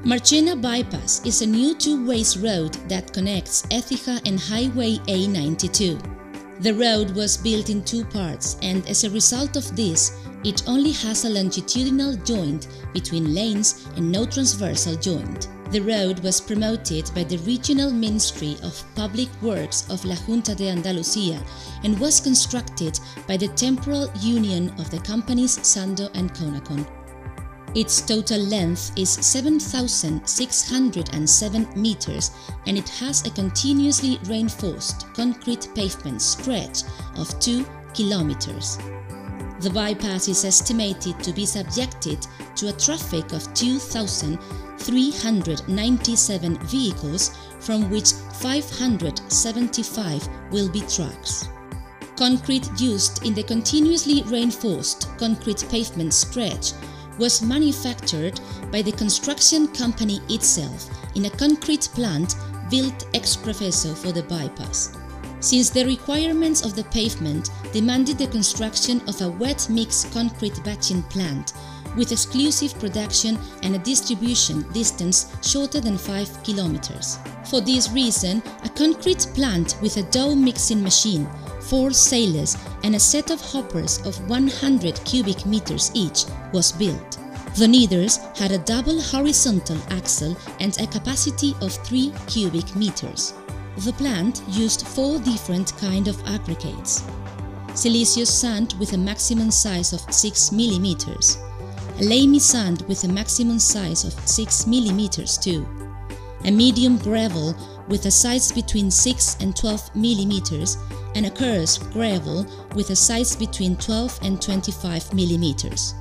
Marchena Bypass is a new two-ways road that connects Écija and Highway A92. The road was built in two parts, and as a result of this, it only has a longitudinal joint between lanes and no transversal joint. The road was promoted by the Regional Ministry of Public Works of La Junta de Andalucía and was constructed by the Temporal Union of the companies Sando and Conacon. Its total length is 7,607 meters and it has a continuously reinforced concrete pavement stretch of 2 kilometers. The bypass is estimated to be subjected to a traffic of 2,397 vehicles, from which 575 will be trucks. Concrete used in the continuously reinforced concrete pavement stretch was manufactured by the construction company itself in a concrete plant built ex professo for the bypass. Since the requirements of the pavement demanded the construction of a wet mix concrete batching plant with exclusive production and a distribution distance shorter than 5 kilometers. For this reason, a concrete plant with a dough mixing machine, 4 sailors and a set of hoppers of 100 cubic meters each was built. The kneaders had a double horizontal axle and a capacity of 3 cubic meters. The plant used 4 different kinds of aggregates: siliceous sand with a maximum size of 6 millimeters, a lamey sand with a maximum size of 6 millimeters too, a medium gravel with a size between 6 and 12 millimeters, and a coarse gravel with a size between 12 and 25 millimeters.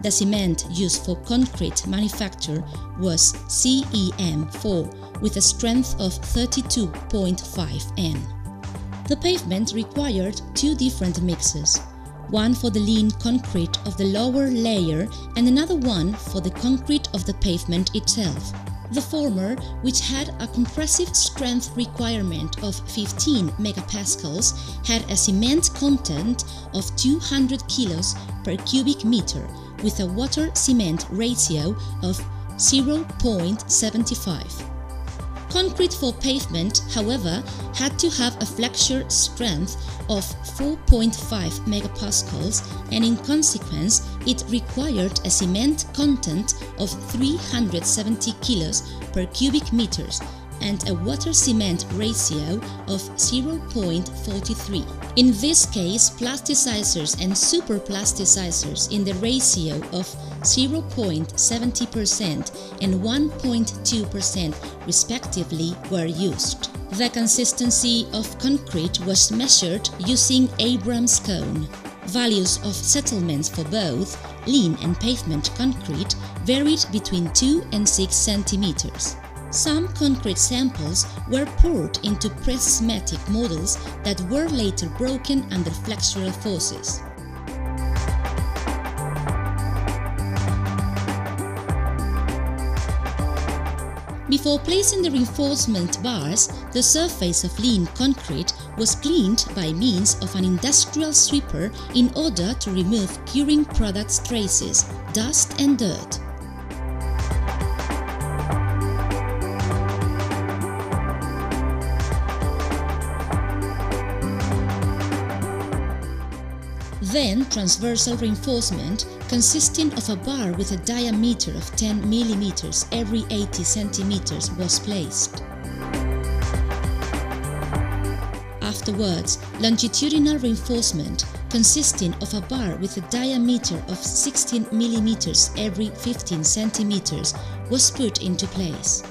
The cement used for concrete manufacture was CEM4 with a strength of 32.5 N. The pavement required 2 different mixes, one for the lean concrete of the lower layer and another one for the concrete of the pavement itself. The former, which had a compressive strength requirement of 15 megapascals, had a cement content of 200 kilos per cubic meter with a water-cement ratio of 0.75. Concrete for pavement, however, had to have a flexure strength of 4.5 megapascals, and in consequence it required a cement content of 370 kilos per cubic meters and a water-cement ratio of 0.43. In this case, plasticizers and superplasticizers in the ratio of 0.70% and 1.2% respectively were used. The consistency of concrete was measured using Abraham's cone. Values of settlements for both lean and pavement concrete varied between 2 and 6 centimeters. Some concrete samples were poured into prismatic models that were later broken under flexural forces. Before placing the reinforcement bars, the surface of lean concrete was cleaned by means of an industrial sweeper in order to remove curing products traces, dust and dirt. Then transversal reinforcement, consisting of a bar with a diameter of 10 mm every 80 cm, was placed. Afterwards, longitudinal reinforcement, consisting of a bar with a diameter of 16 mm every 15 cm, was put into place.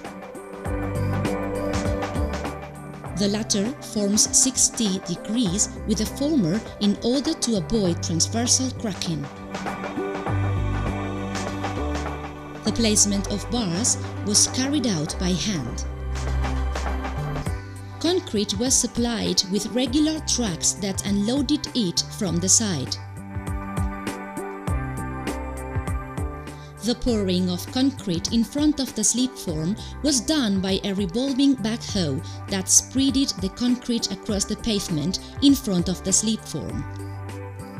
The latter forms 60 degrees with the former in order to avoid transversal cracking. The placement of bars was carried out by hand. Concrete was supplied with regular trucks that unloaded it from the side. The pouring of concrete in front of the slipform was done by a revolving backhoe that spreaded the concrete across the pavement in front of the slipform.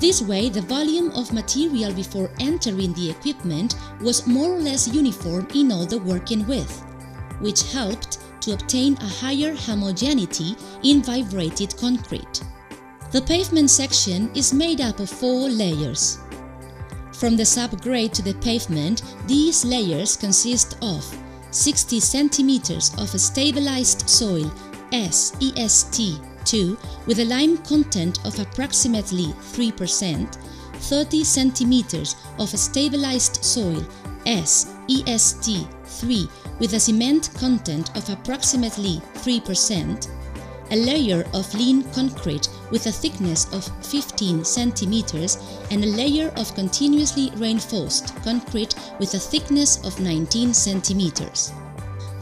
This way, the volume of material before entering the equipment was more or less uniform in all the working width, which helped to obtain a higher homogeneity in vibrated concrete. The pavement section is made up of 4 layers. From the subgrade to the pavement, these layers consist of 60 centimeters of a stabilized soil SEST2 with a lime content of approximately 3%, 30 centimeters of a stabilized soil SEST3 with a cement content of approximately 3%, a layer of lean concrete with a thickness of 15 centimeters and a layer of continuously reinforced concrete with a thickness of 19 centimeters.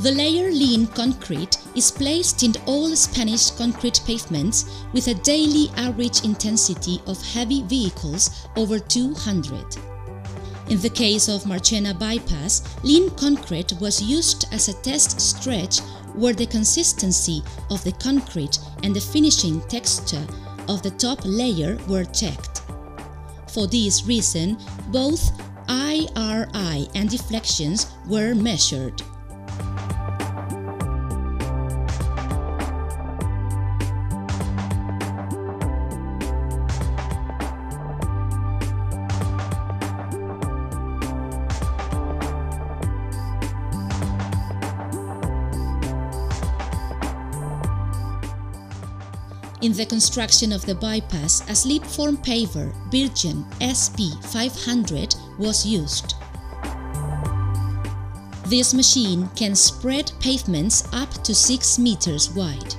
The layer lean concrete is placed in all Spanish concrete pavements with a daily average intensity of heavy vehicles over 200. In the case of Marchena bypass, lean concrete was used as a test stretch where the consistency of the concrete and the finishing texture of the top layer were checked. For this reason, both IRI and deflections were measured. In the construction of the bypass, a slip-form paver Virgin SP500 was used. This machine can spread pavements up to 6 meters wide.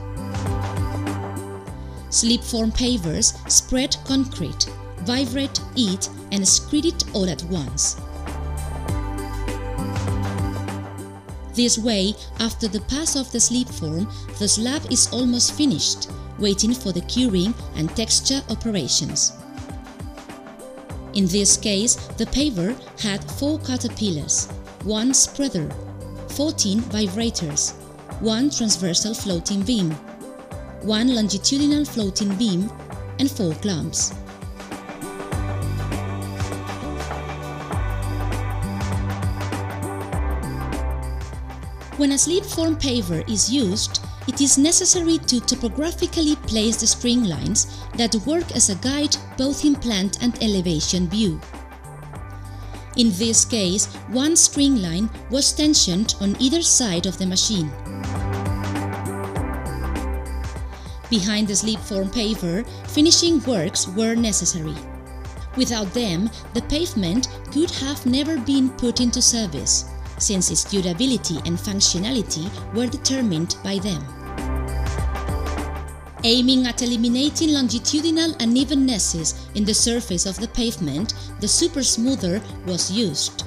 Slip-form pavers spread concrete, vibrate it and screed it all at once. This way, after the pass of the slip-form, the slab is almost finished, waiting for the curing and texture operations. In this case, the paver had 4 caterpillars, 1 spreader, 14 vibrators, 1 transversal floating beam, 1 longitudinal floating beam, and 4 clamps. When a slip-form paver is used, it is necessary to topographically place the string lines that work as a guide both in plant and elevation view. In this case, 1 string line was tensioned on either side of the machine. Behind the slip-form paver, finishing works were necessary. Without them, the pavement could have never been put into service, since its durability and functionality were determined by them. Aiming at eliminating longitudinal unevennesses in the surface of the pavement, the super smoother was used.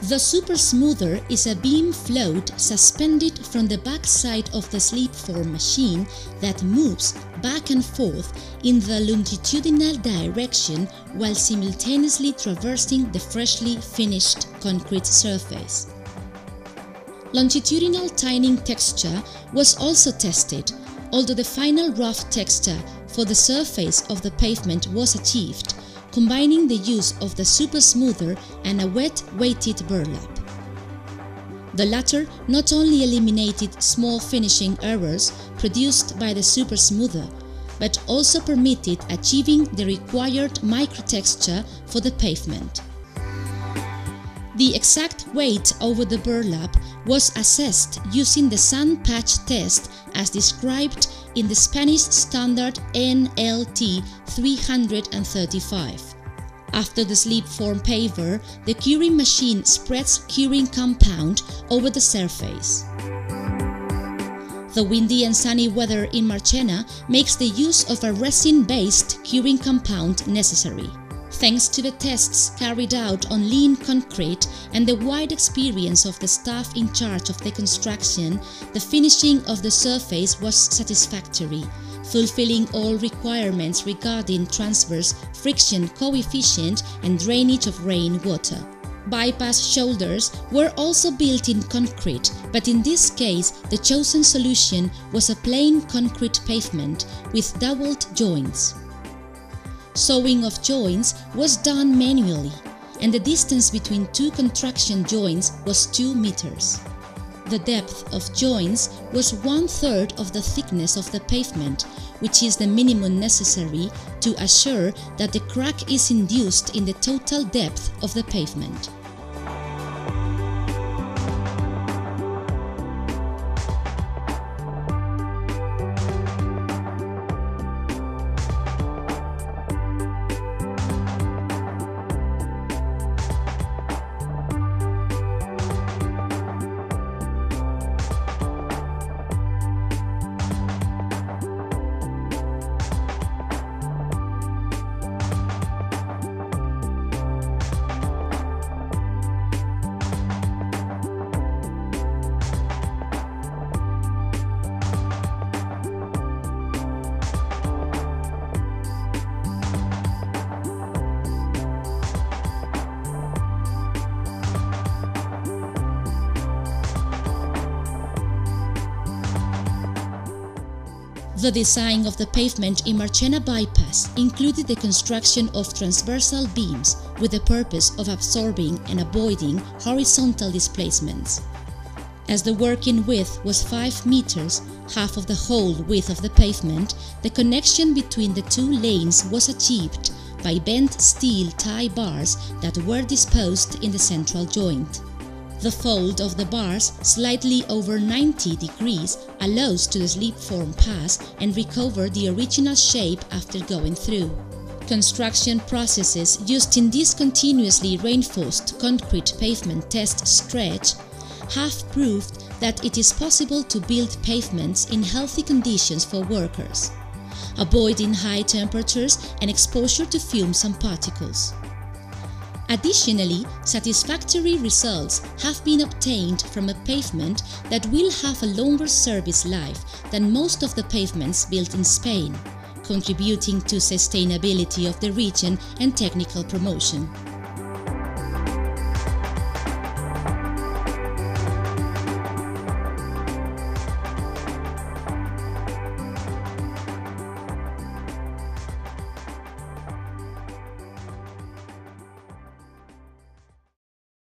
The super smoother is a beam float suspended from the back side of the slip-form machine that moves back and forth in the longitudinal direction while simultaneously traversing the freshly finished concrete surface. Longitudinal tining texture was also tested, although the final rough texture for the surface of the pavement was achieved, combining the use of the super smoother and a wet weighted burlap. The latter not only eliminated small finishing errors produced by the super smoother, but also permitted achieving the required microtexture for the pavement. The exact weight over the burlap was assessed using the sand patch test as described in the Spanish standard NLT 335. After the slip-form paver, the curing machine spreads curing compound over the surface. The windy and sunny weather in Marchena makes the use of a resin-based curing compound necessary. Thanks to the tests carried out on lean concrete and the wide experience of the staff in charge of the construction, the finishing of the surface was satisfactory, fulfilling all requirements regarding transverse friction coefficient and drainage of rainwater. Bypass shoulders were also built in concrete, but in this case the chosen solution was a plain concrete pavement with doubled joints. Sewing of joints was done manually, and the distance between two contraction joints was 2 meters. The depth of joints was 1/3 of the thickness of the pavement, which is the minimum necessary to assure that the crack is induced in the total depth of the pavement. The design of the pavement in Marchena bypass included the construction of transversal beams with the purpose of absorbing and avoiding horizontal displacements. As the working width was 5 meters, half of the whole width of the pavement, the connection between the two lanes was achieved by bent steel tie bars that were disposed in the central joint. The fold of the bars slightly over 90 degrees allows to the slip-form pass and recover the original shape after going through. Construction processes used in this continuously reinforced concrete pavement test stretch have proved that it is possible to build pavements in healthy conditions for workers, avoiding high temperatures and exposure to fumes and particles. Additionally, satisfactory results have been obtained from a pavement that will have a longer service life than most of the pavements built in Spain, contributing to sustainability of the region and technical promotion.